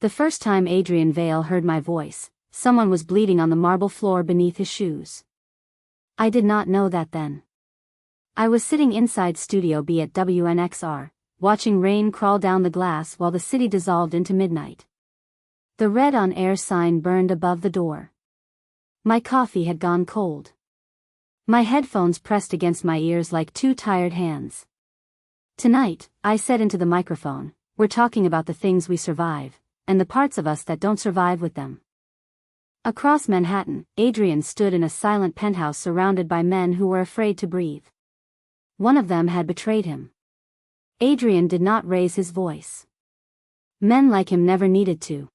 The first time Adrian Vale heard my voice, someone was bleeding on the marble floor beneath his shoes. I did not know that then. I was sitting inside Studio B at WNXR, watching rain crawl down the glass while the city dissolved into midnight. The red on air sign burned above the door. My coffee had gone cold. My headphones pressed against my ears like two tired hands. Tonight, I said into the microphone, we're talking about the things we survive, and the parts of us that don't survive with them. Across Manhattan, Adrian stood in a silent penthouse surrounded by men who were afraid to breathe. One of them had betrayed him. Adrian did not raise his voice. Men like him never needed to.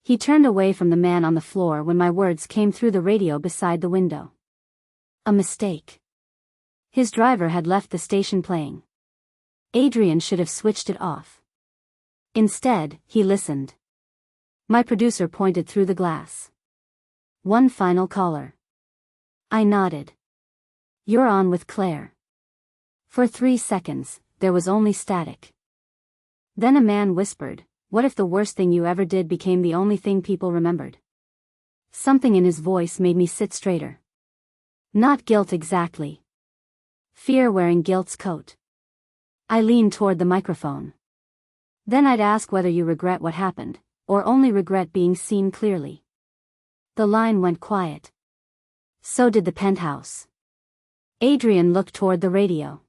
He turned away from the man on the floor when my words came through the radio beside the window. A mistake. His driver had left the station playing. Adrian should have switched it off. Instead, he listened. My producer pointed through the glass. One final caller. I nodded. You're on with Claire. For 3 seconds, there was only static. Then a man whispered, what if the worst thing you ever did became the only thing people remembered? Something in his voice made me sit straighter. Not guilt exactly. Fear wearing guilt's coat. I leaned toward the microphone. Then I'd ask whether you regret what happened, or only regret being seen clearly. The line went quiet. So did the penthouse. Adrian looked toward the radio.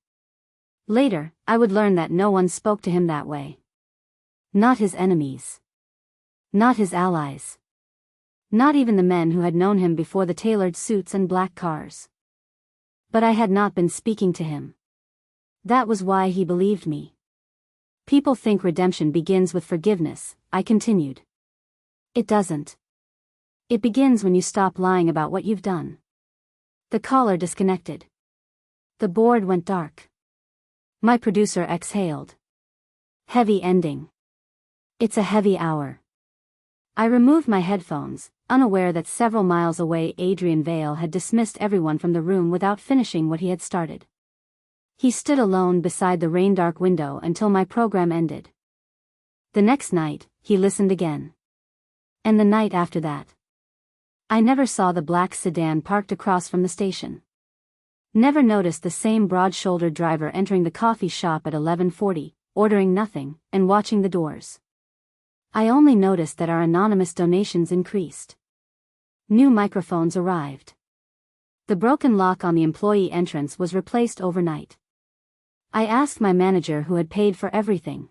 Later, I would learn that no one spoke to him that way. Not his enemies. Not his allies. Not even the men who had known him before the tailored suits and black cars. But I had not been speaking to him. That was why he believed me. People think redemption begins with forgiveness, I continued. It doesn't. It begins when you stop lying about what you've done. The caller disconnected. The board went dark. My producer exhaled. Heavy ending. It's a heavy hour. I removed my headphones, unaware that several miles away Adrian Vale had dismissed everyone from the room without finishing what he had started. He stood alone beside the rain-dark window until my program ended. The next night, he listened again. And the night after that. I never saw the black sedan parked across from the station. Never noticed the same broad-shouldered driver entering the coffee shop at 11:40, ordering nothing, and watching the doors. I only noticed that our anonymous donations increased. New microphones arrived. The broken lock on the employee entrance was replaced overnight. I asked my manager who had paid for everything.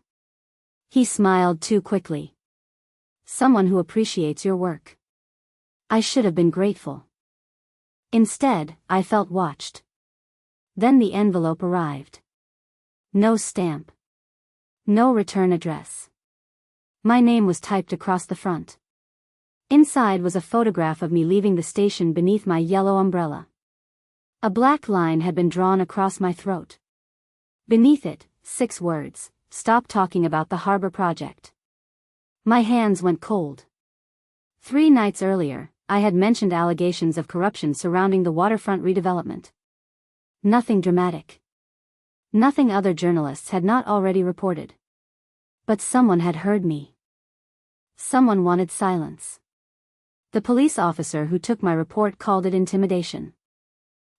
He smiled too quickly. Someone who appreciates your work. I should have been grateful. Instead, I felt watched. Then the envelope arrived. No stamp. No return address. My name was typed across the front. Inside was a photograph of me leaving the station beneath my yellow umbrella. A black line had been drawn across my throat. Beneath it, 6 words, stop talking about the harbor project. My hands went cold. 3 nights earlier, I had mentioned allegations of corruption surrounding the waterfront redevelopment. Nothing dramatic. Nothing other journalists had not already reported. But someone had heard me. Someone wanted silence. The police officer who took my report called it intimidation.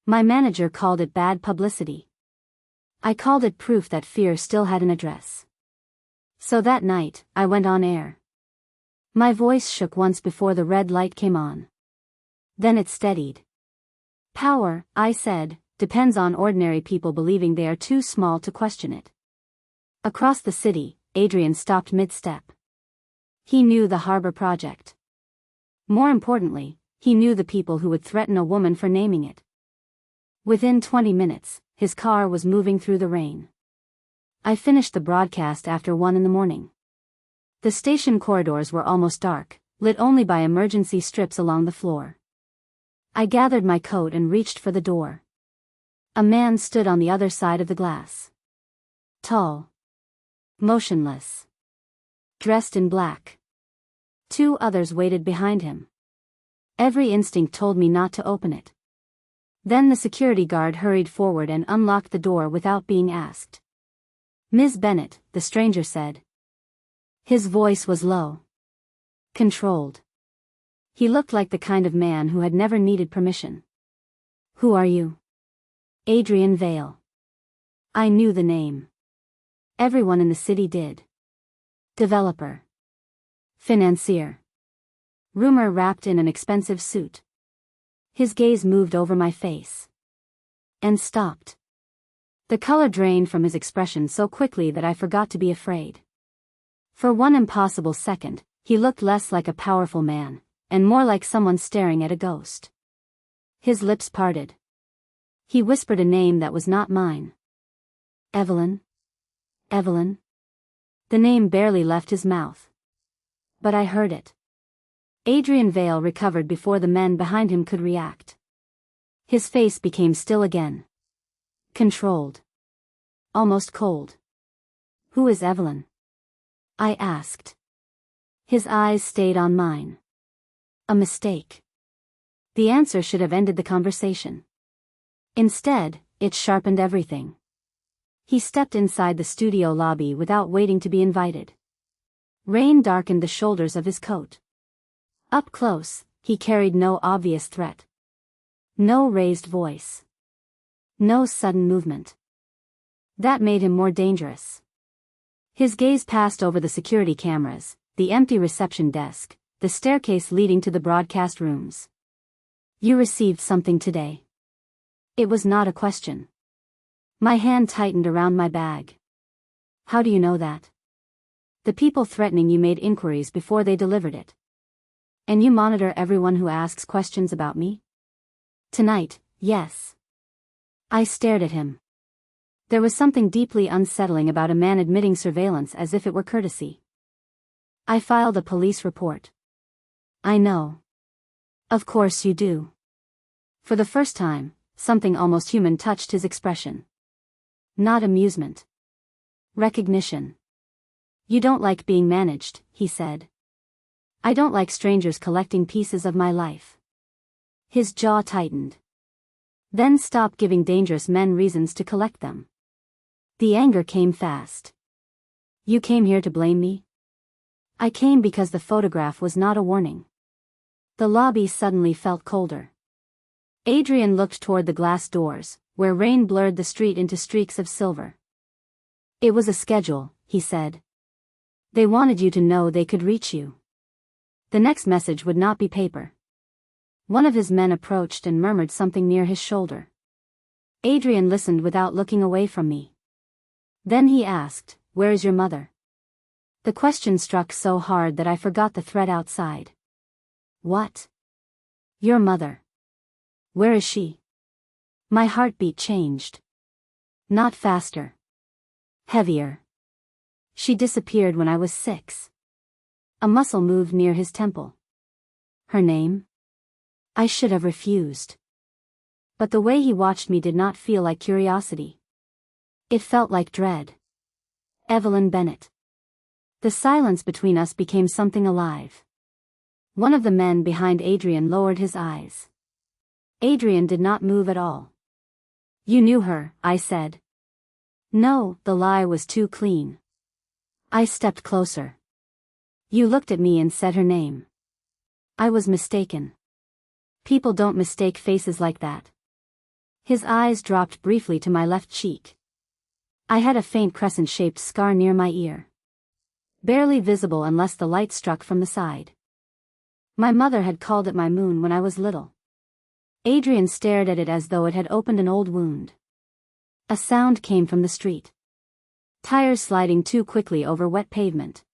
My manager called it bad publicity. I called it proof that fear still had an address. So that night, I went on air. My voice shook once before the red light came on. Then it steadied. Power, I said, depends on ordinary people believing they are too small to question it. Across the city, Adrian stopped mid-step. He knew the harbor project. More importantly, he knew the people who would threaten a woman for naming it. Within 20 minutes, his car was moving through the rain. I finished the broadcast after 1 a.m. The station corridors were almost dark, lit only by emergency strips along the floor. I gathered my coat and reached for the door. A man stood on the other side of the glass. Tall. Motionless. Dressed in black. 2 others waited behind him. Every instinct told me not to open it. Then the security guard hurried forward and unlocked the door without being asked. Ms. Bennett, the stranger said. His voice was low. Controlled. He looked like the kind of man who had never needed permission. Who are you? Adrian Vale. I knew the name. Everyone in the city did. Developer. Financier. Rumor wrapped in an expensive suit. His gaze moved over my face. And stopped. The color drained from his expression so quickly that I forgot to be afraid. For one impossible second, he looked less like a powerful man, and more like someone staring at a ghost. His lips parted. He whispered a name that was not mine. Evelyn? Evelyn? The name barely left his mouth. But I heard it. Adrian Vale recovered before the men behind him could react. His face became still again. Controlled. Almost cold. Who is Evelyn? I asked. His eyes stayed on mine. A mistake. The answer should have ended the conversation. Instead, it sharpened everything. He stepped inside the studio lobby without waiting to be invited. Rain darkened the shoulders of his coat. Up close, he carried no obvious threat. No raised voice. No sudden movement. That made him more dangerous. His gaze passed over the security cameras, the empty reception desk, the staircase leading to the broadcast rooms. You received something today. It was not a question. My hand tightened around my bag. How do you know that? The people threatening you made inquiries before they delivered it. And you monitor everyone who asks questions about me? Tonight, yes. I stared at him. There was something deeply unsettling about a man admitting surveillance as if it were courtesy. I filed a police report. I know. Of course you do. For the first time, something almost human touched his expression. Not amusement. Recognition. You don't like being managed, he said. I don't like strangers collecting pieces of my life. His jaw tightened. Then stop giving dangerous men reasons to collect them. The anger came fast. You came here to blame me? I came because the photograph was not a warning. The lobby suddenly felt colder. Adrian looked toward the glass doors, where rain blurred the street into streaks of silver. It was a schedule, he said. They wanted you to know they could reach you. The next message would not be paper. One of his men approached and murmured something near his shoulder. Adrian listened without looking away from me. Then he asked, "Where is your mother?" The question struck so hard that I forgot the threat outside. What? Your mother. Where is she? My heartbeat changed. Not faster. Heavier. She disappeared when I was 6. A muscle moved near his temple. Her name? I should have refused. But the way he watched me did not feel like curiosity. It felt like dread. Evelyn Bennett. The silence between us became something alive. One of the men behind Adrian lowered his eyes. Adrian did not move at all. You knew her, I said. No, the lie was too clean. I stepped closer. You looked at me and said her name. I was mistaken. People don't mistake faces like that. His eyes dropped briefly to my left cheek. I had a faint crescent-shaped scar near my ear. Barely visible unless the light struck from the side. My mother had called it my moon when I was little. Adrian stared at it as though it had opened an old wound. A sound came from the street. Tires sliding too quickly over wet pavement.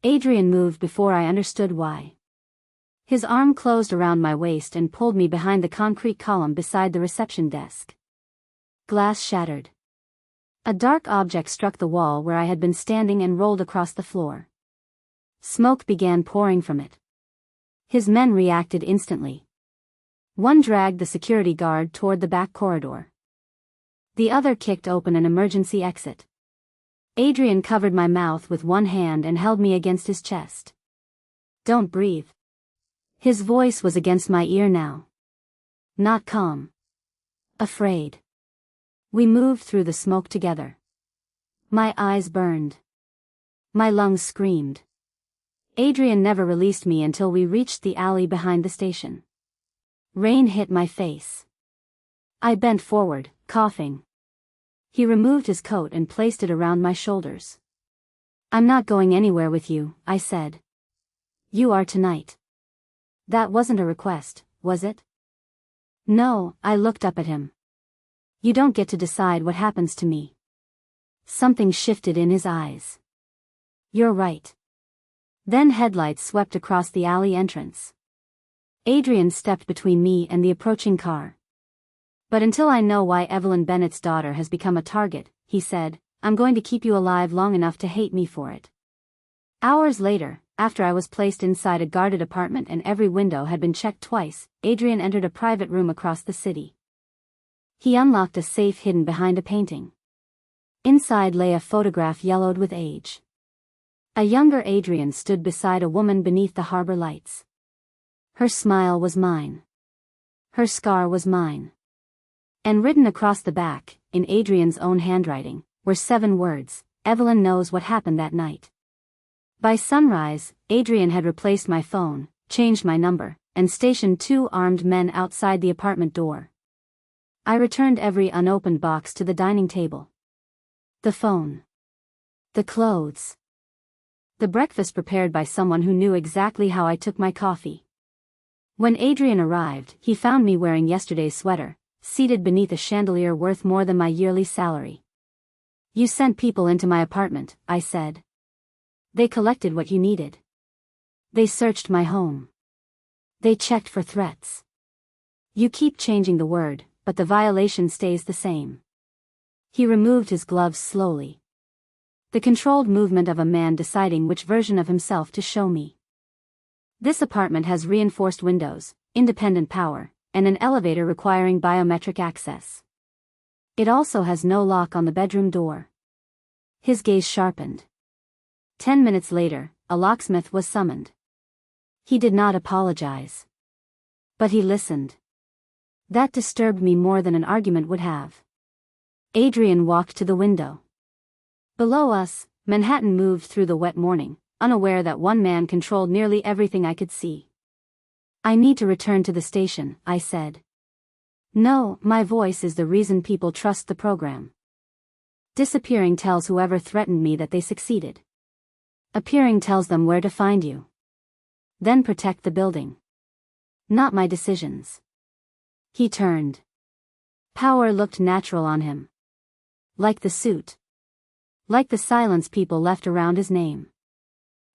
Adrian moved before I understood why. His arm closed around my waist and pulled me behind the concrete column beside the reception desk. Glass shattered. A dark object struck the wall where I had been standing and rolled across the floor. Smoke began pouring from it. His men reacted instantly. One dragged the security guard toward the back corridor. The other kicked open an emergency exit. Adrian covered my mouth with one hand and held me against his chest. Don't breathe. His voice was against my ear now. Not calm. Afraid. We moved through the smoke together. My eyes burned. My lungs screamed. Adrian never released me until we reached the alley behind the station. Rain hit my face. I bent forward, coughing. He removed his coat and placed it around my shoulders. "I'm not going anywhere with you," I said. "You are tonight." That wasn't a request, was it? No, I looked up at him. "You don't get to decide what happens to me." Something shifted in his eyes. "You're right." Then headlights swept across the alley entrance. Adrian stepped between me and the approaching car. "But until I know why Evelyn Bennett's daughter has become a target," he said, "I'm going to keep you alive long enough to hate me for it." Hours later, after I was placed inside a guarded apartment and every window had been checked twice, Adrian entered a private room across the city. He unlocked a safe hidden behind a painting. Inside lay a photograph yellowed with age. A younger Adrian stood beside a woman beneath the harbor lights. Her smile was mine. Her scar was mine. And written across the back, in Adrian's own handwriting, were 7 words: "Evelyn knows what happened that night." By sunrise, Adrian had replaced my phone, changed my number, and stationed 2 armed men outside the apartment door. I returned every unopened box to the dining table. The phone. The clothes. The breakfast prepared by someone who knew exactly how I took my coffee. When Adrian arrived, he found me wearing yesterday's sweater, seated beneath a chandelier worth more than my yearly salary. "You sent people into my apartment," I said. "They collected what you needed. They searched my home. They checked for threats. You keep changing the word, but the violation stays the same." He removed his gloves slowly. The controlled movement of a man deciding which version of himself to show me. "This apartment has reinforced windows, independent power, and an elevator requiring biometric access. It also has no lock on the bedroom door." His gaze sharpened. 10 minutes later, a locksmith was summoned. He did not apologize. But he listened. That disturbed me more than an argument would have. Adrian walked to the window. Below us, Manhattan moved through the wet morning, unaware that one man controlled nearly everything I could see. "I need to return to the station," I said. "No, my voice is the reason people trust the program. Disappearing tells whoever threatened me that they succeeded. Appearing tells them where to find you. Then protect the building. Not my decisions." He turned. Power looked natural on him. Like the suit. Like the silence people left around his name.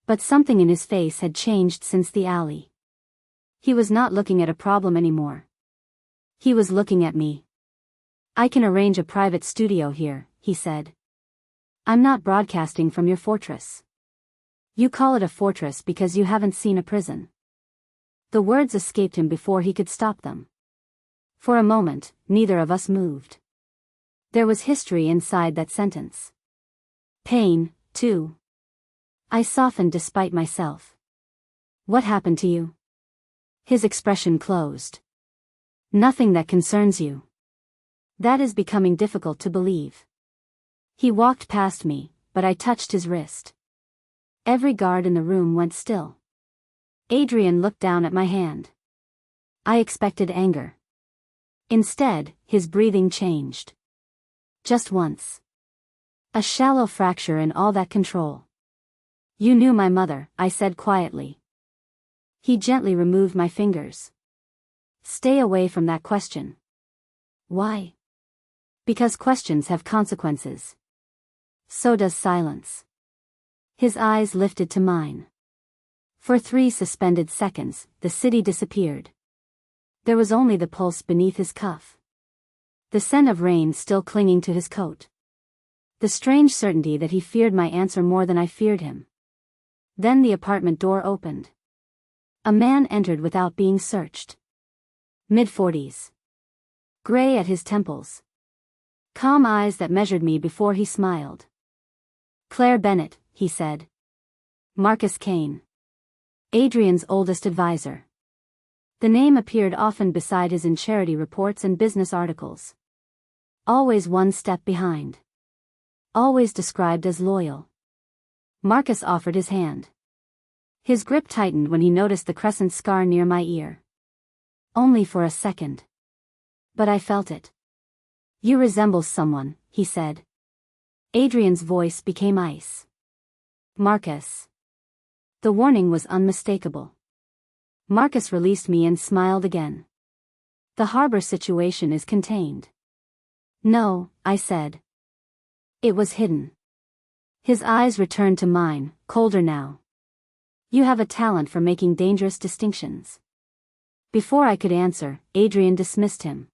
But something in his face had changed since the alley. He was not looking at a problem anymore. He was looking at me. "I can arrange a private studio here," he said. "I'm not broadcasting from your fortress. You call it a fortress because you haven't seen a prison." The words escaped him before he could stop them. For a moment, neither of us moved. There was history inside that sentence. Pain, too. I softened despite myself. "What happened to you?" His expression closed. "Nothing that concerns you." That is becoming difficult to believe. He walked past me, but I touched his wrist. Every guard in the room went still. Adrian looked down at my hand. I expected anger. Instead, his breathing changed. Just once. A shallow fracture in all that control. "You knew my mother," I said quietly. He gently removed my fingers. "Stay away from that question." "Why?" "Because questions have consequences. So does silence." His eyes lifted to mine. For 3 suspended seconds, the city disappeared. There was only the pulse beneath his cuff. The scent of rain still clinging to his coat. The strange certainty that he feared my answer more than I feared him. Then the apartment door opened. A man entered without being searched. Mid-40s. Gray at his temples. Calm eyes that measured me before he smiled. "Claire Bennett," he said. "Marcus Kane. Adrian's oldest advisor." The name appeared often beside his in charity reports and business articles. Always one step behind. Always described as loyal. Marcus offered his hand. His grip tightened when he noticed the crescent scar near my ear. Only for a second. But I felt it. You resemble someone, he said. Adrian's voice became ice. Marcus. The warning was unmistakable. Marcus released me and smiled again. The harbor situation is contained. No, I said. It was hidden. His eyes returned to mine, colder now. You have a talent for making dangerous distinctions. Before I could answer, Adrian dismissed him.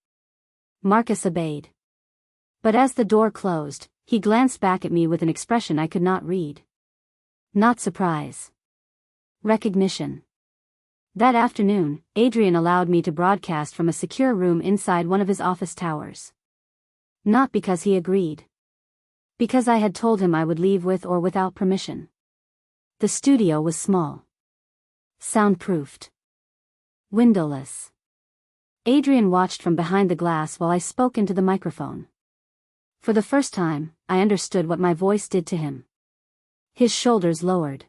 Marcus obeyed. But as the door closed, he glanced back at me with an expression I could not read. Not surprise. Recognition. That afternoon, Adrian allowed me to broadcast from a secure room inside one of his office towers. Not because he agreed. Because I had told him I would leave with or without permission. The studio was small. Soundproofed. Windowless. Adrian watched from behind the glass while I spoke into the microphone. For the first time, I understood what my voice did to him. His shoulders lowered.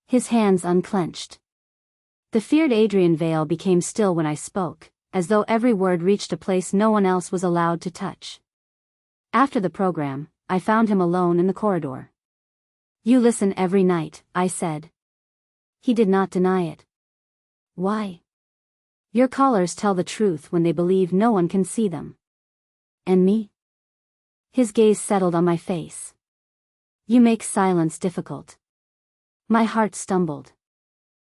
His hands unclenched. The feared Adrian Vale became still when I spoke, as though every word reached a place no one else was allowed to touch. After the program, I found him alone in the corridor. You listen every night, I said. He did not deny it. Why? Your callers tell the truth when they believe no one can see them. And me? His gaze settled on my face. You make silence difficult. My heart stumbled.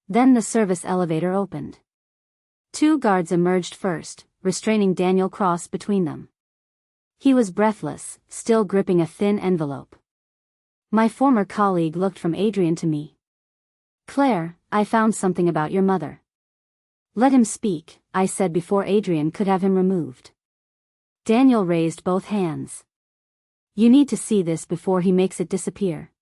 Then the service elevator opened. 2 guards emerged first, restraining Daniel Cross between them. He was breathless, still gripping a thin envelope. My former colleague looked from Adrian to me. Claire, I found something about your mother. Let him speak, I said before Adrian could have him removed. Daniel raised both hands. You need to see this before he makes it disappear.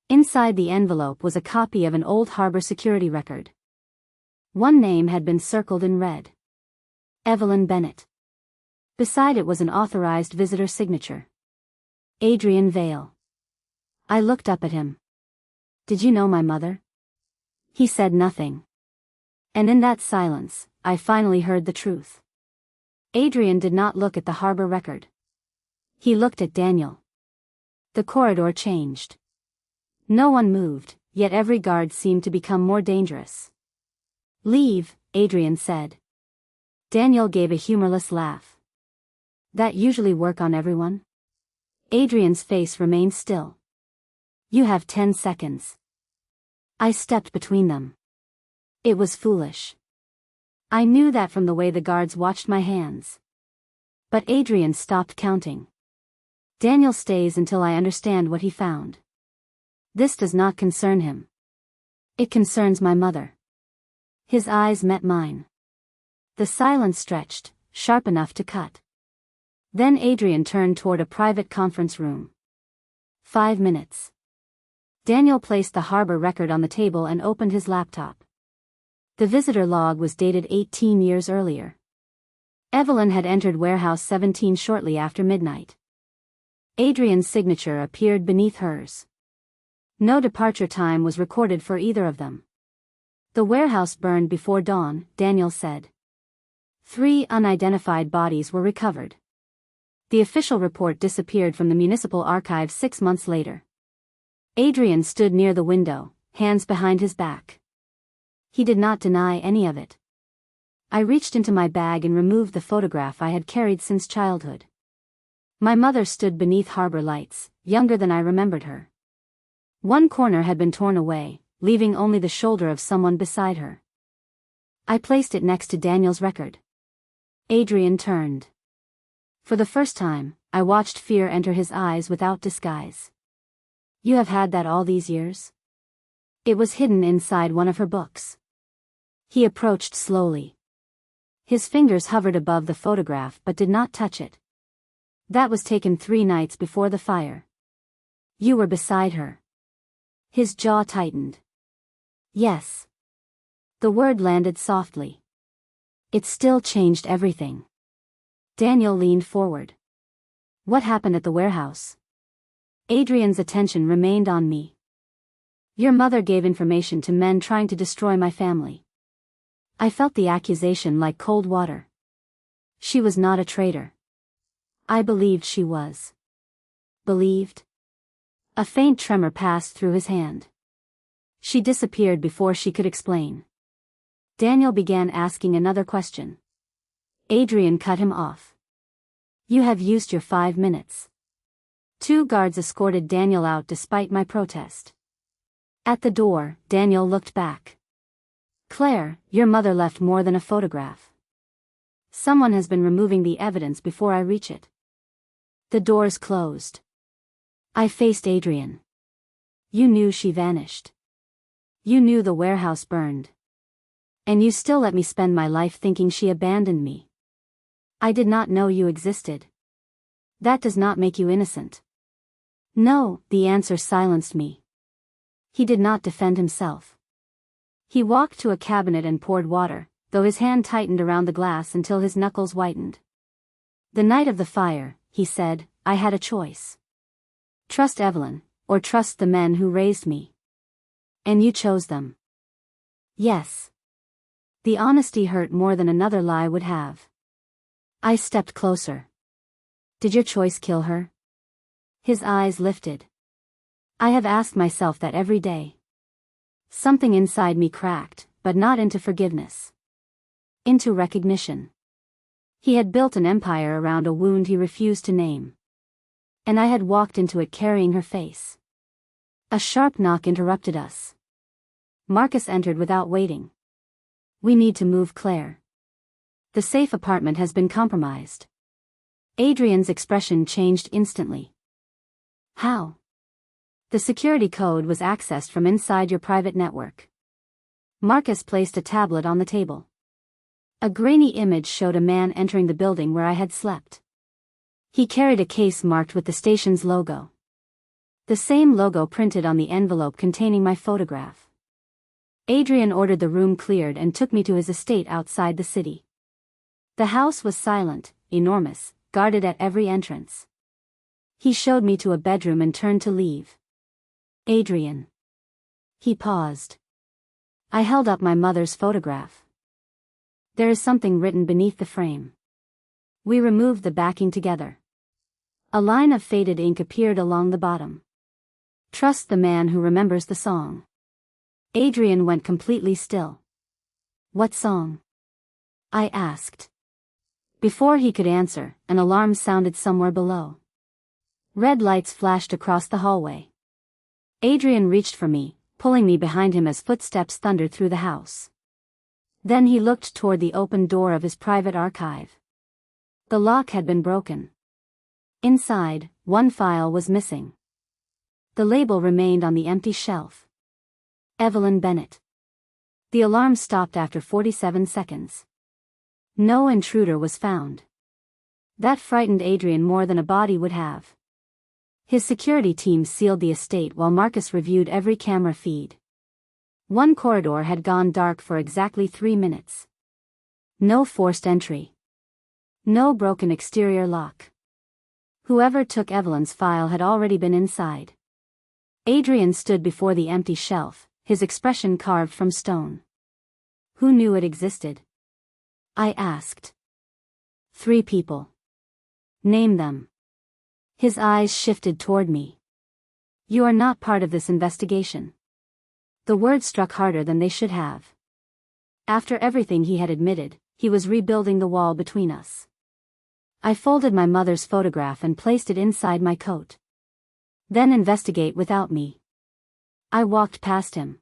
Inside the envelope was a copy of an old harbor security record. One name had been circled in red. Evelyn Bennett. Beside it was an authorized visitor signature. Adrian Vale. I looked up at him. Did you know my mother? He said nothing. And in that silence, I finally heard the truth. Adrian did not look at the harbor record. He looked at Daniel. The corridor changed. No one moved, yet every guard seemed to become more dangerous. Leave, Adrian said. Daniel gave a humorless laugh. That usually work on everyone? Adrian's face remained still. You have 10 seconds. I stepped between them. It was foolish. I knew that from the way the guards watched my hands. But Adrian stopped counting. Daniel stays until I understand what he found. This does not concern him. It concerns my mother. His eyes met mine. The silence stretched, sharp enough to cut. Then Adrian turned toward a private conference room. 5 minutes. Daniel placed the harbor record on the table and opened his laptop. The visitor log was dated 18 years earlier. Evelyn had entered warehouse 17 shortly after midnight. Adrian's signature appeared beneath hers. No departure time was recorded for either of them. The warehouse burned before dawn, Daniel said. 3 unidentified bodies were recovered. The official report disappeared from the municipal archive 6 months later. Adrian stood near the window, hands behind his back. He did not deny any of it. I reached into my bag and removed the photograph I had carried since childhood. My mother stood beneath harbor lights, younger than I remembered her. One corner had been torn away, leaving only the shoulder of someone beside her. I placed it next to Daniel's record. Adrian turned. For the first time, I watched fear enter his eyes without disguise. You have had that all these years? It was hidden inside one of her books. He approached slowly. His fingers hovered above the photograph but did not touch it. That was taken 3 nights before the fire. You were beside her. His jaw tightened. Yes. The word landed softly. It still changed everything. Daniel leaned forward. What happened at the warehouse? Adrian's attention remained on me. Your mother gave information to men trying to destroy my family. I felt the accusation like cold water. She was not a traitor. I believed she was. Believed? A faint tremor passed through his hand. She disappeared before she could explain. Daniel began asking another question. Adrian cut him off. You have used your 5 minutes. 2 guards escorted Daniel out despite my protest. At the door, Daniel looked back. Claire, your mother left more than a photograph. Someone has been removing the evidence before I reach it. The doors closed. I faced Adrian. You knew she vanished. You knew the warehouse burned. And you still let me spend my life thinking she abandoned me. I did not know you existed. That does not make you innocent. No, the answer silenced me. He did not defend himself. He walked to a cabinet and poured water, though his hand tightened around the glass until his knuckles whitened. The night of the fire, he said, I had a choice. Trust Evelyn, or trust the men who raised me. And you chose them. Yes. The honesty hurt more than another lie would have. I stepped closer. Did your choice kill her? His eyes lifted. I have asked myself that every day. Something inside me cracked, but not into forgiveness. Into recognition. He had built an empire around a wound he refused to name. And I had walked into it carrying her face. A sharp knock interrupted us. Marcus entered without waiting. We need to move, Claire. The safe apartment has been compromised. Adrian's expression changed instantly. How? The security code was accessed from inside your private network. Marcus placed a tablet on the table. A grainy image showed a man entering the building where I had slept. He carried a case marked with the station's logo. The same logo printed on the envelope containing my photograph. Adrian ordered the room cleared and took me to his estate outside the city. The house was silent, enormous, guarded at every entrance. He showed me to a bedroom and turned to leave. Adrian. He paused. I held up my mother's photograph. There is something written beneath the frame. We removed the backing together. A line of faded ink appeared along the bottom. Trust the man who remembers the song. Adrian went completely still. What song? I asked. Before he could answer, an alarm sounded somewhere below. Red lights flashed across the hallway. Adrian reached for me, pulling me behind him as footsteps thundered through the house. Then he looked toward the open door of his private archive. The lock had been broken. Inside, one file was missing. The label remained on the empty shelf. Evelyn Bennett. The alarm stopped after 47 seconds. No intruder was found. That frightened Adrian more than a body would have. His security team sealed the estate while Marcus reviewed every camera feed. One corridor had gone dark for exactly 3 minutes. No forced entry. No broken exterior lock. Whoever took Evelyn's file had already been inside. Adrian stood before the empty shelf, his expression carved from stone. Who knew it existed? I asked. 3 people. Name them. His eyes shifted toward me. You are not part of this investigation. The words struck harder than they should have. After everything he had admitted, he was rebuilding the wall between us. I folded my mother's photograph and placed it inside my coat. Then investigate without me. I walked past him.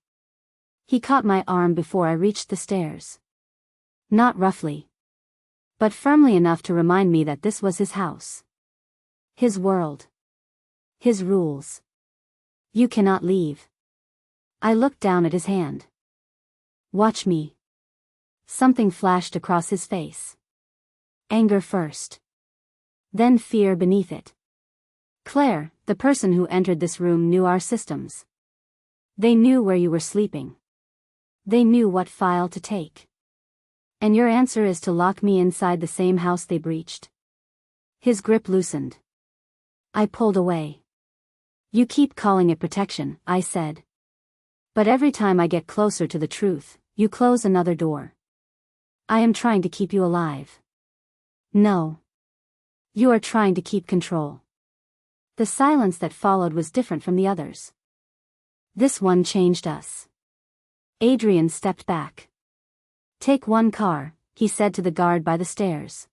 He caught my arm before I reached the stairs. Not roughly, but firmly enough to remind me that this was his house. His world. His rules. You cannot leave. I looked down at his hand. Watch me. Something flashed across his face. Anger first. Then fear beneath it. Claire, the person who entered this room knew our systems. They knew where you were sleeping. They knew what file to take. And your answer is to lock me inside the same house they breached. His grip loosened. I pulled away. You keep calling it protection, I said. But every time I get closer to the truth, you close another door. I am trying to keep you alive. No. You are trying to keep control. The silence that followed was different from the others. This one changed us. Adrian stepped back. Take one car, he said to the guard by the stairs.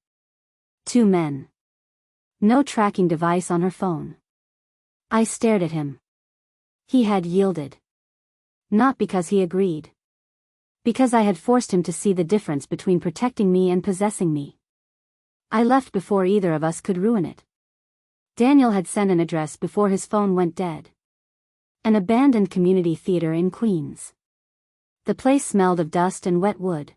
2 men. No tracking device on her phone. I stared at him. He had yielded. Not because he agreed. Because I had forced him to see the difference between protecting me and possessing me. I left before either of us could ruin it. Daniel had sent an address before his phone went dead. An abandoned community theater in Queens. The place smelled of dust and wet wood.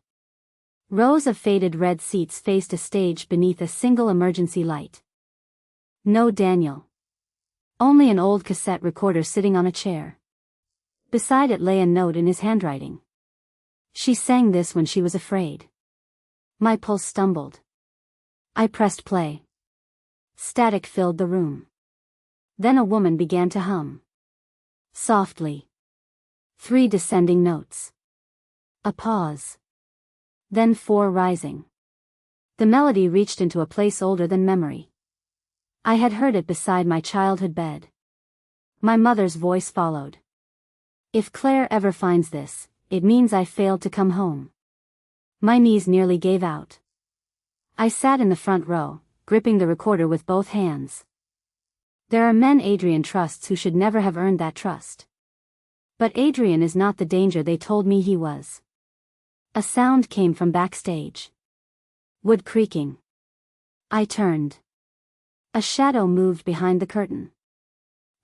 Rows of faded red seats faced a stage beneath a single emergency light. No Daniel. Only an old cassette recorder sitting on a chair. Beside it lay a note in his handwriting. She sang this when she was afraid. My pulse stumbled. I pressed play. Static filled the room. Then a woman began to hum. Softly. 3 descending notes. A pause. Then 4 rising. The melody reached into a place older than memory. I had heard it beside my childhood bed. My mother's voice followed. If Claire ever finds this, it means I failed to come home. My knees nearly gave out. I sat in the front row, gripping the recorder with both hands. There are men Adrian trusts who should never have earned that trust. But Adrian is not the danger they told me he was. A sound came from backstage. Wood creaking. I turned. A shadow moved behind the curtain.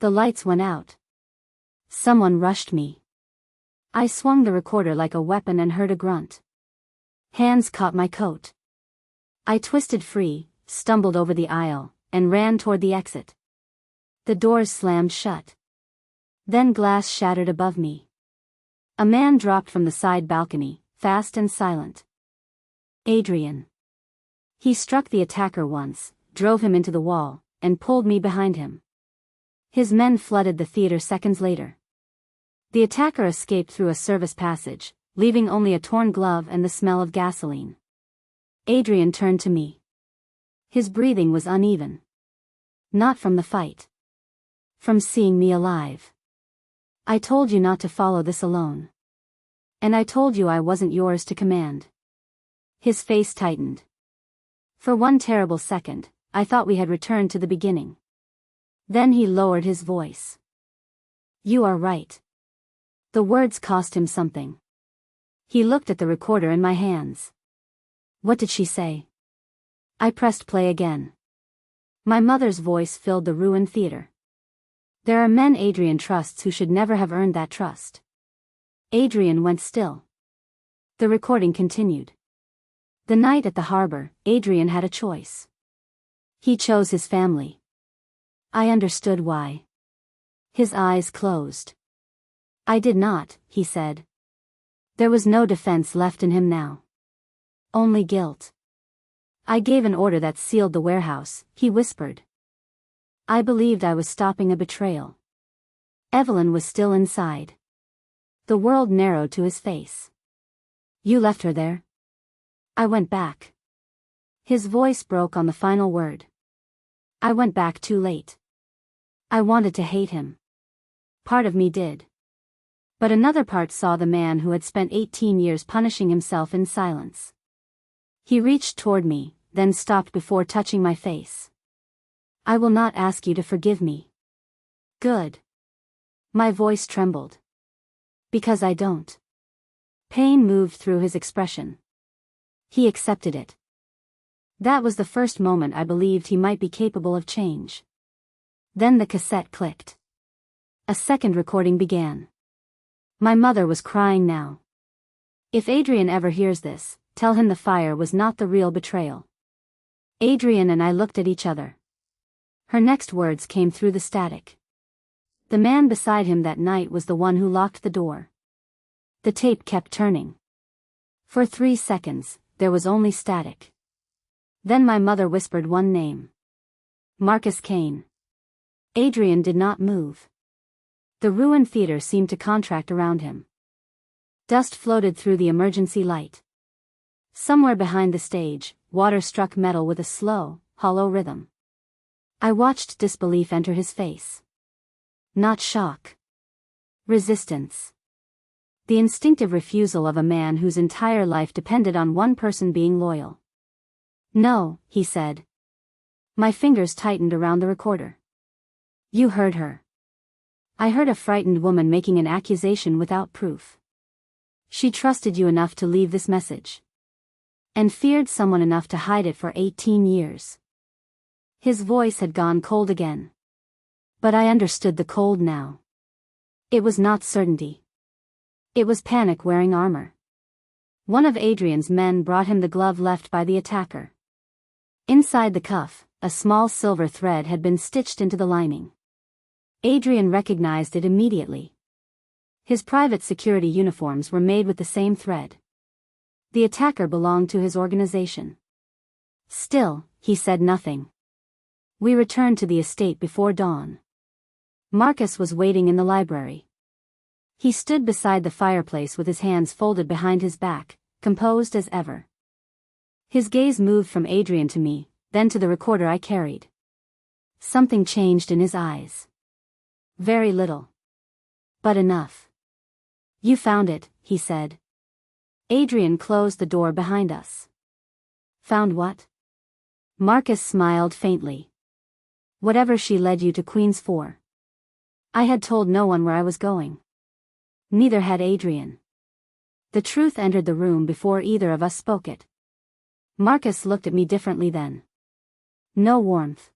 The lights went out. Someone rushed me. I swung the recorder like a weapon and heard a grunt. Hands caught my coat. I twisted free, stumbled over the aisle, and ran toward the exit. The doors slammed shut. Then glass shattered above me. A man dropped from the side balcony, fast and silent. Adrian. He struck the attacker once, drove him into the wall, and pulled me behind him. His men flooded the theater seconds later. The attacker escaped through a service passage, leaving only a torn glove and the smell of gasoline. Adrian turned to me. His breathing was uneven. Not from the fight. From seeing me alive. I told you not to follow this alone. And I told you I wasn't yours to command. His face tightened. For one terrible second, I thought we had returned to the beginning. Then he lowered his voice. You are right. The words cost him something. He looked at the recorder in my hands. What did she say? I pressed play again. My mother's voice filled the ruined theater. There are men Adrian trusts who should never have earned that trust. Adrian went still. The recording continued. The night at the harbor, Adrian had a choice. He chose his family. I understood why. His eyes closed. I did not, he said. There was no defense left in him now. Only guilt. I gave an order that sealed the warehouse, he whispered. I believed I was stopping a betrayal. Evelyn was still inside. The world narrowed to his face. You left her there? I went back. His voice broke on the final word. I went back too late. I wanted to hate him. Part of me did. But another part saw the man who had spent 18 years punishing himself in silence. He reached toward me, then stopped before touching my face. I will not ask you to forgive me. Good. My voice trembled. Because I don't. Pain moved through his expression. He accepted it. That was the first moment I believed he might be capable of change. Then the cassette clicked. A second recording began. My mother was crying now. If Adrian ever hears this, tell him the fire was not the real betrayal. Adrian and I looked at each other. Her next words came through the static. The man beside him that night was the one who locked the door. The tape kept turning. For 3 seconds, there was only static. Then my mother whispered one name. Marcus Kane. Adrian did not move. The ruined theater seemed to contract around him. Dust floated through the emergency light. Somewhere behind the stage, water struck metal with a slow, hollow rhythm. I watched disbelief enter his face. Not shock. Resistance. The instinctive refusal of a man whose entire life depended on one person being loyal. "No," he said. My fingers tightened around the recorder. "You heard her." I heard a frightened woman making an accusation without proof. She trusted you enough to leave this message. And feared someone enough to hide it for 18 years. His voice had gone cold again. But I understood the cold now. It was not certainty. It was panic wearing armor. One of Adrian's men brought him the glove left by the attacker. Inside the cuff, a small silver thread had been stitched into the lining. Adrian recognized it immediately. His private security uniforms were made with the same thread. The attacker belonged to his organization. Still, he said nothing. We returned to the estate before dawn. Marcus was waiting in the library. He stood beside the fireplace with his hands folded behind his back, composed as ever. His gaze moved from Adrian to me, then to the recorder I carried. Something changed in his eyes. Very little. But enough. "You found it," he said. Adrian closed the door behind us. "Found what?" Marcus smiled faintly. "Whatever she led you to Queens for." I had told no one where I was going. Neither had Adrian. The truth entered the room before either of us spoke it. Marcus looked at me differently then. No warmth.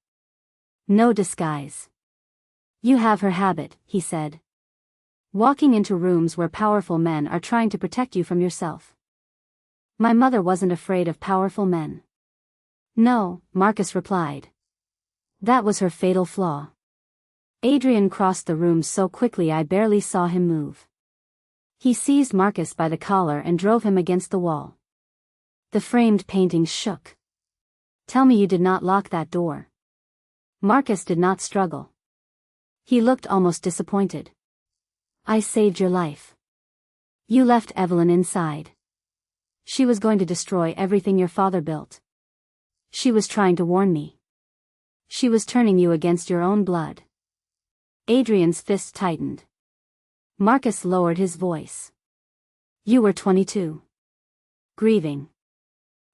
No disguise. "You have her habit," he said. "Walking into rooms where powerful men are trying to protect you from yourself." My mother wasn't afraid of powerful men. "No," Marcus replied. "That was her fatal flaw." Adrian crossed the room so quickly I barely saw him move. He seized Marcus by the collar and drove him against the wall. The framed paintings shook. "Tell me you did not lock that door." Marcus did not struggle. He looked almost disappointed. "I saved your life. You left Evelyn inside. She was going to destroy everything your father built. She was trying to warn me. She was turning you against your own blood." Adrian's fist tightened. Marcus lowered his voice. "You were 22. Grieving.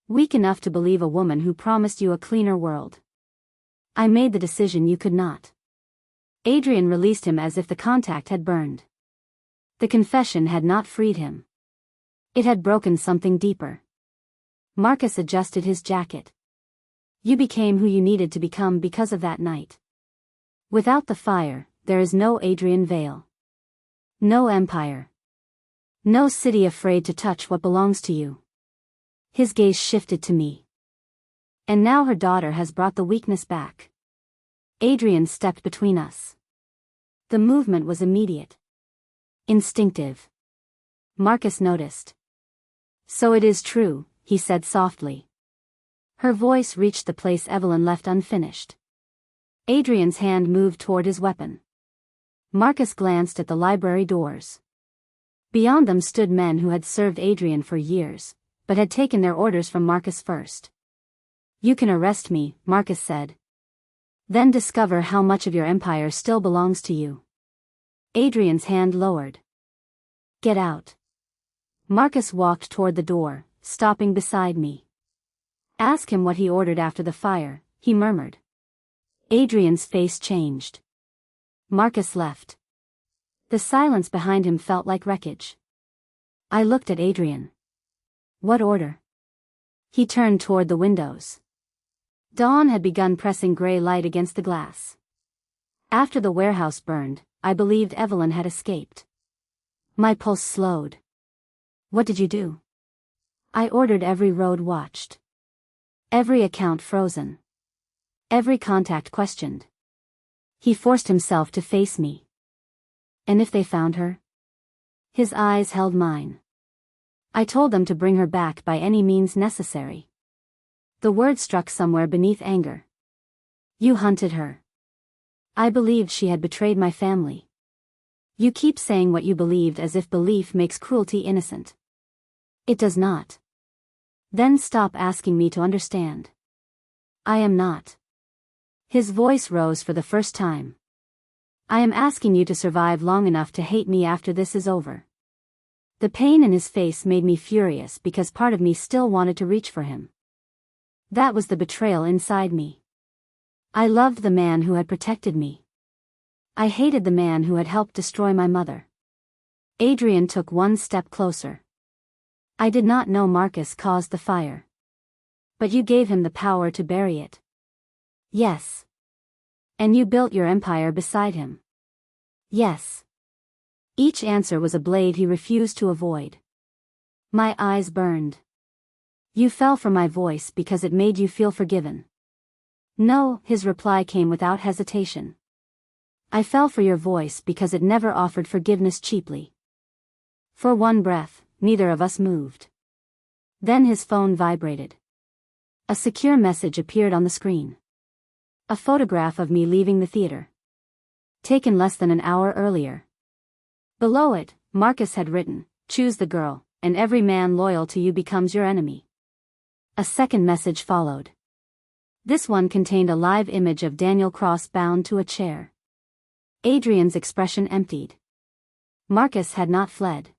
Weak enough to believe a woman who promised you a cleaner world. I made the decision you could not." Adrian released him as if the contact had burned. The confession had not freed him. It had broken something deeper. Marcus adjusted his jacket. "You became who you needed to become because of that night. Without the fire, there is no Adrian Vale. No empire. No city afraid to touch what belongs to you." His gaze shifted to me. "And now her daughter has brought the weakness back." Adrian stepped between us. The movement was immediate. Instinctive. Marcus noticed. "So it is true," he said softly. Her voice reached the place Evelyn left unfinished. Adrian's hand moved toward his weapon. Marcus glanced at the library doors. Beyond them stood men who had served Adrian for years, but had taken their orders from Marcus first. "You can arrest me," Marcus said. "Then discover how much of your empire still belongs to you." Adrian's hand lowered. "Get out." Marcus walked toward the door, stopping beside me. "Ask him what he ordered after the fire," he murmured. Adrian's face changed. Marcus left. The silence behind him felt like wreckage. I looked at Adrian. "What order?" He turned toward the windows. Dawn had begun pressing gray light against the glass. After the warehouse burned, I believed Evelyn had escaped. My pulse slowed. "What did you do?" "I ordered every road watched. Every account frozen. Every contact questioned." He forced himself to face me. "And if they found her?" His eyes held mine. "I told them to bring her back by any means necessary." The word struck somewhere beneath anger. "You hunted her." "I believed she had betrayed my family." You keep saying what you believed as if belief makes cruelty innocent. It does not. Then stop asking me to understand. I am not. His voice rose for the first time. I am asking you to survive long enough to hate me after this is over. The pain in his face made me furious because part of me still wanted to reach for him. That was the betrayal inside me. I loved the man who had protected me. I hated the man who had helped destroy my mother. Adrian took one step closer. I did not know Marcus caused the fire. But you gave him the power to bury it. Yes. And you built your empire beside him. Yes. Each answer was a blade he refused to avoid. My eyes burned. You fell for my voice because it made you feel forgiven. No, his reply came without hesitation. I fell for your voice because it never offered forgiveness cheaply. For one breath, neither of us moved. Then his phone vibrated. A secure message appeared on the screen. A photograph of me leaving the theater. Taken less than an hour earlier. Below it, Marcus had written, "Choose the girl, and every man loyal to you becomes your enemy." A second message followed. This one contained a live image of Daniel Cross bound to a chair. Adrian's expression emptied. Marcus had not fled.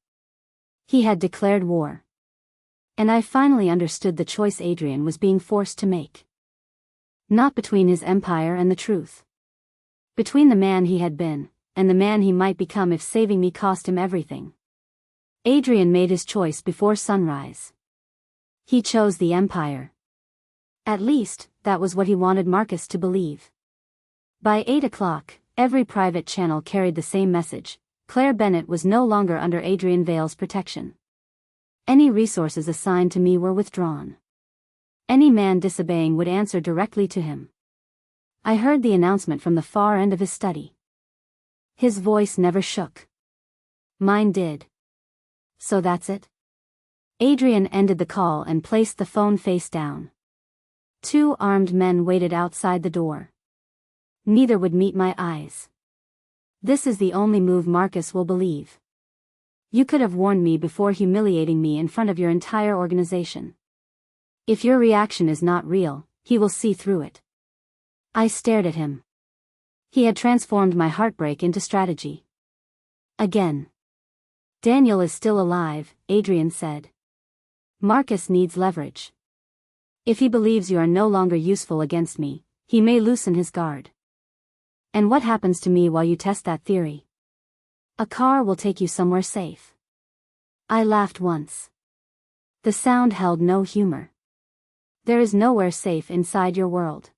He had declared war. And I finally understood the choice Adrian was being forced to make. Not between his empire and the truth. Between the man he had been, and the man he might become if saving me cost him everything. Adrian made his choice before sunrise. He chose the empire. At least, that was what he wanted Marcus to believe. By 8 o'clock, every private channel carried the same message: Claire Bennett was no longer under Adrian Vale's protection. Any resources assigned to me were withdrawn. Any man disobeying would answer directly to him. I heard the announcement from the far end of his study. His voice never shook. Mine did. So that's it? Adrian ended the call and placed the phone face down. 2 armed men waited outside the door. Neither would meet my eyes. This is the only move Marcus will believe. You could have warned me before humiliating me in front of your entire organization. If your reaction is not real, he will see through it. I stared at him. He had transformed my heartbreak into strategy. Again. Daniel is still alive, Adrian said. Marcus needs leverage. If he believes you are no longer useful against me, he may loosen his guard. And what happens to me while you test that theory? A car will take you somewhere safe. I laughed once. The sound held no humor. There is nowhere safe inside your world.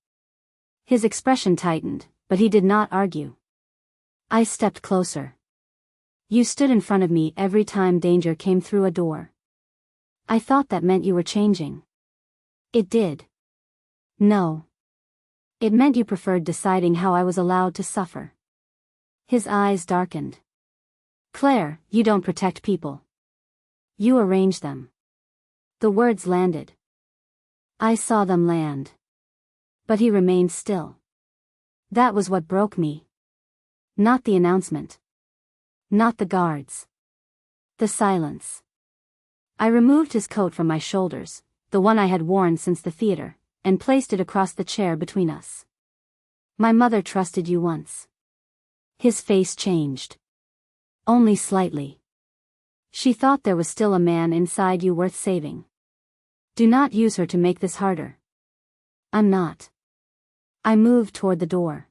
His expression tightened, but he did not argue. I stepped closer. You stood in front of me every time danger came through a door. I thought that meant you were changing. It did. No. It meant you preferred deciding how I was allowed to suffer. His eyes darkened. Claire, you don't protect people. You arrange them. The words landed. I saw them land. But he remained still. That was what broke me. Not the announcement. Not the guards. The silence. I removed his coat from my shoulders, the one I had worn since the theater, and placed it across the chair between us. My mother trusted you once. His face changed. Only slightly. She thought there was still a man inside you worth saving. Do not use her to make this harder. I'm not. I moved toward the door.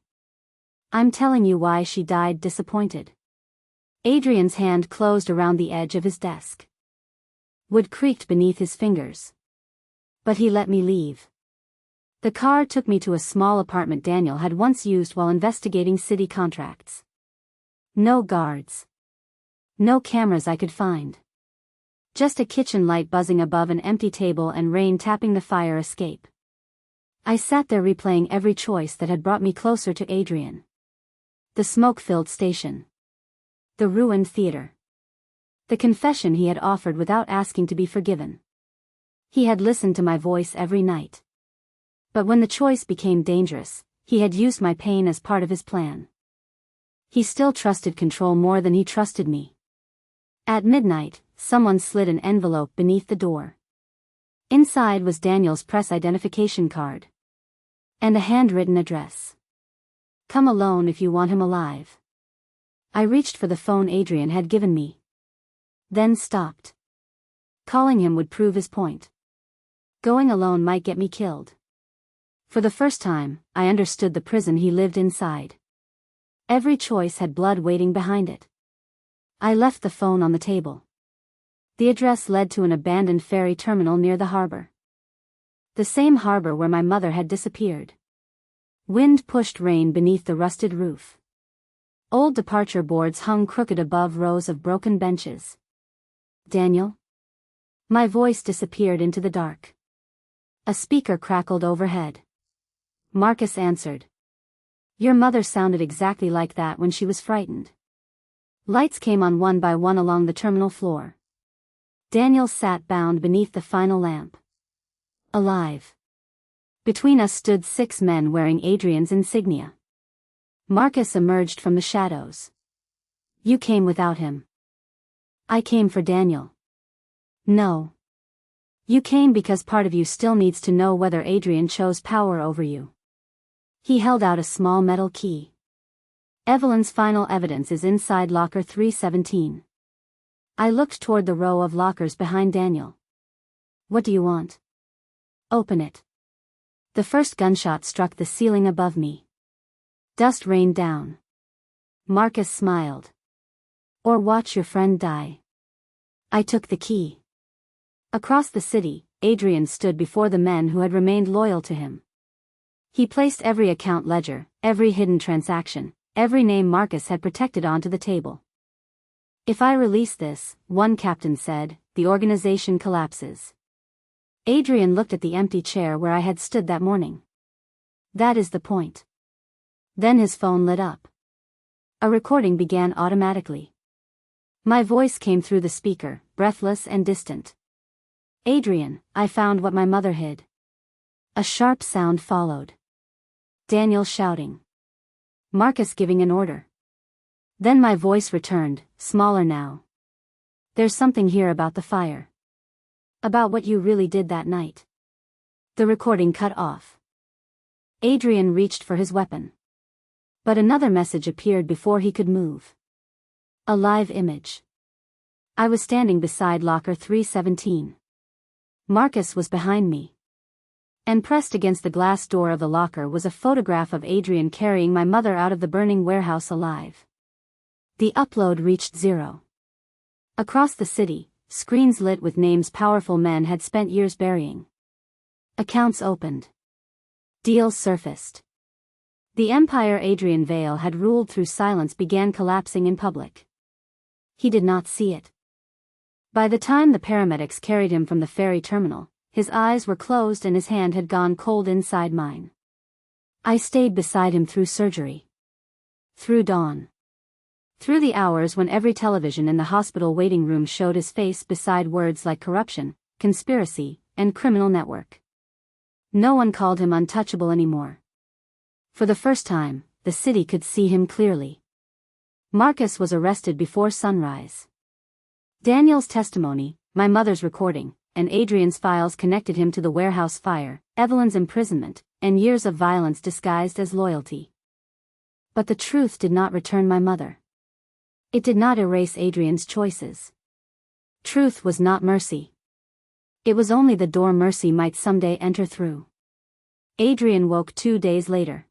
I'm telling you why she died disappointed. Adrian's hand closed around the edge of his desk. Wood creaked beneath his fingers. But he let me leave. The car took me to a small apartment Daniel had once used while investigating city contracts. No guards. No cameras I could find. Just a kitchen light buzzing above an empty table and rain tapping the fire escape. I sat there replaying every choice that had brought me closer to Adrian. The smoke-filled station. The ruined theater. The confession he had offered without asking to be forgiven. He had listened to my voice every night. But when the choice became dangerous, he had used my pain as part of his plan. He still trusted control more than he trusted me. At midnight, someone slid an envelope beneath the door. Inside was Daniel's press identification card. And a handwritten address. Come alone if you want him alive. I reached for the phone Adrian had given me. Then stopped. Calling him would prove his point. Going alone might get me killed. For the first time, I understood the prison he lived inside. Every choice had blood waiting behind it. I left the phone on the table. The address led to an abandoned ferry terminal near the harbor. The same harbor where my mother had disappeared. Wind pushed rain beneath the rusted roof. Old departure boards hung crooked above rows of broken benches. Daniel? My voice disappeared into the dark. A speaker crackled overhead. Marcus answered. Your mother sounded exactly like that when she was frightened. Lights came on one by one along the terminal floor. Daniel sat bound beneath the final lamp. Alive. Between us stood 6 men wearing Adrian's insignia. Marcus emerged from the shadows. You came without him. I came for Daniel. No. You came because part of you still needs to know whether Adrian chose power over you. He held out a small metal key. Evelyn's final evidence is inside locker 317. I looked toward the row of lockers behind Daniel. What do you want? Open it. The first gunshot struck the ceiling above me. Dust rained down. Marcus smiled. Or watch your friend die. I took the key. Across the city, Adrian stood before the men who had remained loyal to him. He placed every account ledger, every hidden transaction, every name Marcus had protected onto the table. If I release this, one captain said, the organization collapses. Adrian looked at the empty chair where I had stood that morning. That is the point. Then his phone lit up. A recording began automatically. My voice came through the speaker, breathless and distant. Adrian, I found what my mother hid. A sharp sound followed. Daniel shouting. Marcus giving an order. Then my voice returned, smaller now. There's something here about the fire. About what you really did that night. The recording cut off. Adrian reached for his weapon. But another message appeared before he could move. A live image. I was standing beside locker 317. Marcus was behind me. And pressed against the glass door of the locker was a photograph of Adrian carrying my mother out of the burning warehouse alive. The upload reached 0. Across the city, screens lit with names powerful men had spent years burying. Accounts opened. Deals surfaced. The empire Adrian Vale had ruled through silence began collapsing in public. He did not see it. By the time the paramedics carried him from the ferry terminal, his eyes were closed and his hand had gone cold inside mine. I stayed beside him through surgery. Through dawn. Through the hours when every television in the hospital waiting room showed his face beside words like corruption, conspiracy, and criminal network. No one called him untouchable anymore. For the first time, the city could see him clearly. Marcus was arrested before sunrise. Daniel's testimony, my mother's recording, and Adrian's files connected him to the warehouse fire, Evelyn's imprisonment, and years of violence disguised as loyalty. But the truth did not return my mother. It did not erase Adrian's choices. Truth was not mercy. It was only the door mercy might someday enter through. Adrian woke 2 days later.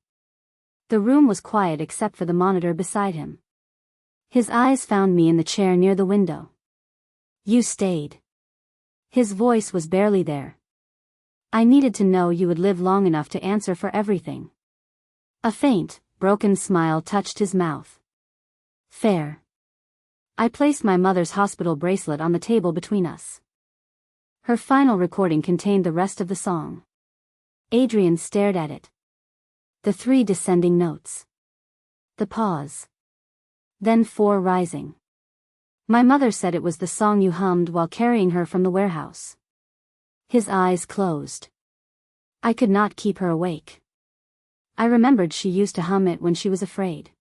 The room was quiet except for the monitor beside him. His eyes found me in the chair near the window. You stayed. His voice was barely there. I needed to know you would live long enough to answer for everything. A faint, broken smile touched his mouth. Fair. I placed my mother's hospital bracelet on the table between us. Her final recording contained the rest of the song. Adrian stared at it. The 3 descending notes. The pause. Then 4 rising. My mother said it was the song you hummed while carrying her from the warehouse. His eyes closed. I could not keep her awake. I remembered she used to hum it when she was afraid.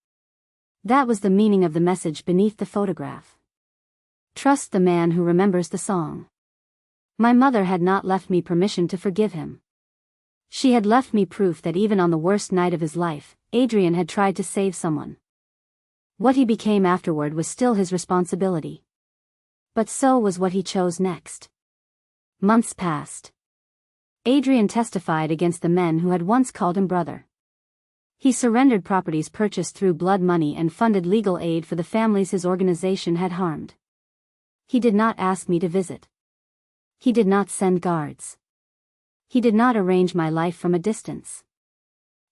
That was the meaning of the message beneath the photograph. Trust the man who remembers the song. My mother had not left me permission to forgive him. She had left me proof that even on the worst night of his life, Adrian had tried to save someone. What he became afterward was still his responsibility. But so was what he chose next. Months passed. Adrian testified against the men who had once called him brother. He surrendered properties purchased through blood money and funded legal aid for the families his organization had harmed. He did not ask me to visit. He did not send guards. He did not arrange my life from a distance.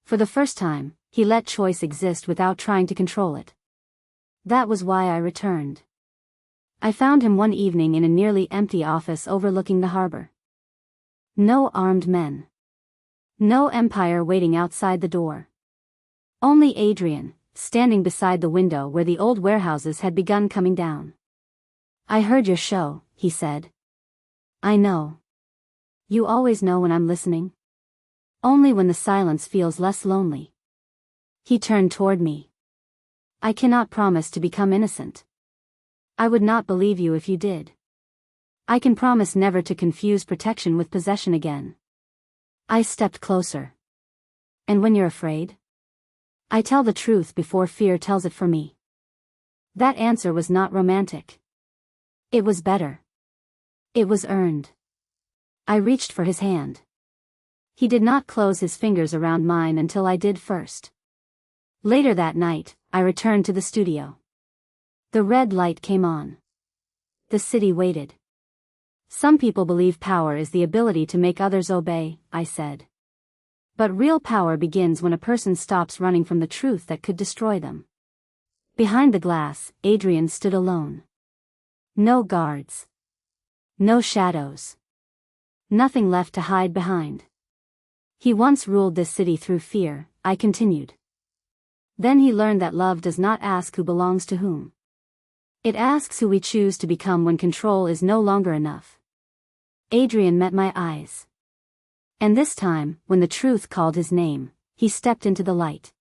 For the first time, he let choice exist without trying to control it. That was why I returned. I found him one evening in a nearly empty office overlooking the harbor. No armed men. No empire waiting outside the door. Only Adrian, standing beside the window where the old warehouses had begun coming down. "I heard your show," he said. "I know. You always know when I'm listening. Only when the silence feels less lonely." He turned toward me. "I cannot promise to become innocent. I would not believe you if you did. I can promise never to confuse protection with possession again." I stepped closer. "And when you're afraid?" "I tell the truth before fear tells it for me." That answer was not romantic. It was better. It was earned. I reached for his hand. He did not close his fingers around mine until I did first. Later that night, I returned to the studio. The red light came on. The city waited. "Some people believe power is the ability to make others obey," I said. "But real power begins when a person stops running from the truth that could destroy them." Behind the glass, Adrian stood alone. No guards. No shadows. Nothing left to hide behind. "He once ruled this city through fear," I continued. "Then he learned that love does not ask who belongs to whom. It asks who we choose to become when control is no longer enough." Adrian met my eyes. And this time, when the truth called his name, he stepped into the light.